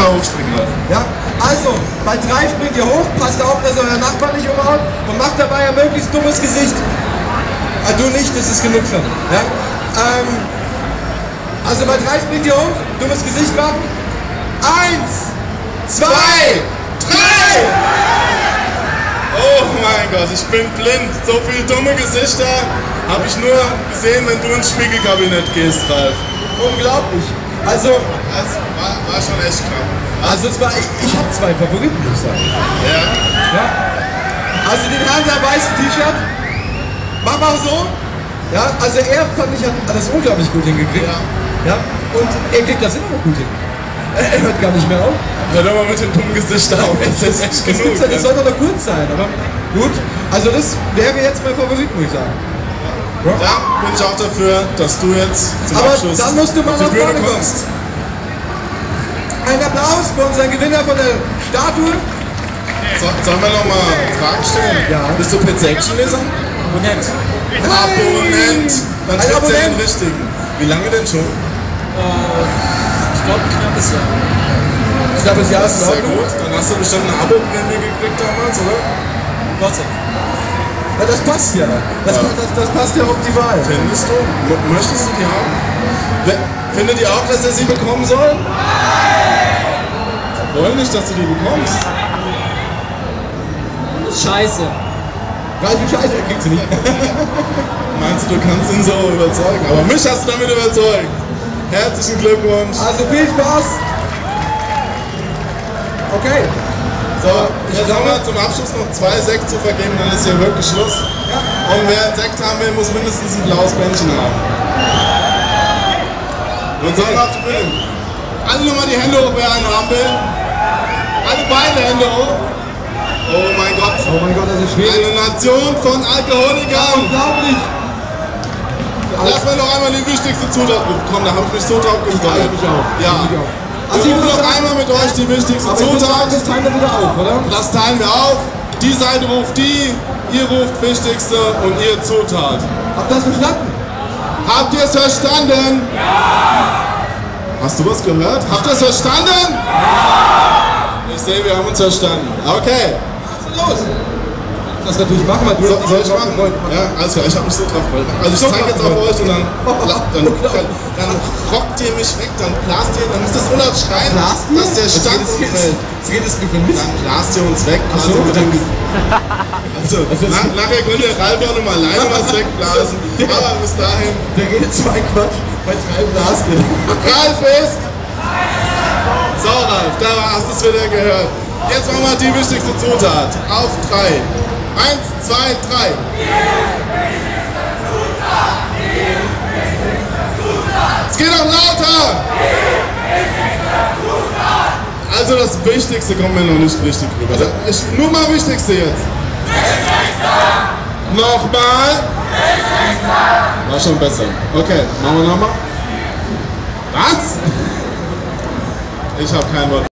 mal hochspringen, Ralf. Ja? Also, bei 3 springt ihr hoch, passt auf, dass euer Nachbar nicht umhaut und macht dabei ein möglichst dummes Gesicht. Ah, du nicht, das ist genug schon. Ja? Also bei 3 springt ihr hoch, dummes Gesicht machen. 1, 2, 3! Oh mein Gott, ich bin blind. So viele dumme Gesichter habe ich nur gesehen, wenn du ins Spiegelkabinett gehst, Ralf. Unglaublich. Also, Das war schon echt knapp. also ich habe 2 Favoriten, muss ich sagen. Ja? Ja? Also den Herrn der weißen T-Shirt, mach mal so. Ja, also er fand ich hat das unglaublich gut hingekriegt. Ja. Ja? Und er kriegt das immer noch gut hin. Er hört gar nicht mehr auf. Hör doch mal mit den dummen Gesichtern auf. Das ist echt genug. Das soll doch noch kurz sein, aber gut. Also das wäre jetzt mein Favorit, muss ich sagen. Ja? Ja, bin ich auch dafür, dass du jetzt zum Aber Abschluss dann musst du mal auf die nach Bühne vorne kommen. kommst. Ein Applaus für unseren Gewinner von der Statue. Sollen wir noch mal Fragen stellen? Ja. Bist du PC-Action-Leser? Abonnent. Abonnent! Dann Ein trifft er den Abonnent. richtigen. Wie lange denn schon? Ich glaube, ein knappes Jahr. Ich glaube, das Jahr ist in Sehr Ordnung. gut. Dann hast du bestimmt eine Abo-Prämie gekriegt damals, oder? Gott sei Ja, das passt ja. Das passt ja optimal. Findest du? Möchtest du die haben? Findet ihr auch, dass er sie bekommen soll? Wir wollen nicht, dass du die bekommst. Dank. Scheiße. Weil du Scheiße, er kriegt sie nicht. Meinst du, du kannst ihn so überzeugen? Aber mich hast du damit überzeugt. Herzlichen Glückwunsch. Also viel Spaß. Okay. So, jetzt haben wir zum Abschluss noch 2 Sekt zu vergeben, dann ist hier wirklich Schluss. Ja. Und wer einen Sekt haben will, muss mindestens ein blaues Bändchen haben. Und so auf die Bühne. Alle nochmal die Hände hoch, wer einen haben will. Alle beide Hände hoch. Oh mein Gott. Oh mein Gott, das ist schwierig. Eine Nation von Alkoholikern. Unglaublich. Lass mir noch einmal die wichtigste Zutat rufen. Komm, da habe ich mich so drauf gefreut. Ich auch. Ja. Ich auch. Also ich würde noch sagen- einmal mit euch die wichtigste Aber ich würde sagen, Zutat. das teilen wir wieder auf, oder? Das teilen wir auf. Die Seite ruft die, ihr ruft wichtigste und ihr Zutat. Habt ihr das verstanden? Habt ihr es verstanden? Ja! Hast du was gehört? Habt ihr es verstanden? Ja! Ich sehe, wir haben uns verstanden. Okay. Los. Das natürlich machen wir. Soll ich machen? Ja, alles klar, ich habe mich so drauf gefreut. Also ich zeige jetzt auf euch und dann rockt ihr mich weg, dann blast ihr, dann müsst ihr so laut schreien, dass der Stand umfällt. Jetzt geht es für mich. Dann blast ihr uns weg. Ach so, Also nachher könnt ihr Ralf auch nochmal alleine was wegblasen. Aber bis dahin. Der geht jetzt mein Quatsch bei 3 Blasen. Ralf ist! So Ralf, da hast du es wieder gehört. Jetzt machen wir die wichtigste Zutat. Auf 3. 1, 2, 3. Es geht noch lauter! Also das Wichtigste kommt mir noch nicht richtig rüber. Nur mal Wichtigste jetzt. Nochmal. War schon besser. Okay, machen wir nochmal. Was? Ich habe kein Wort.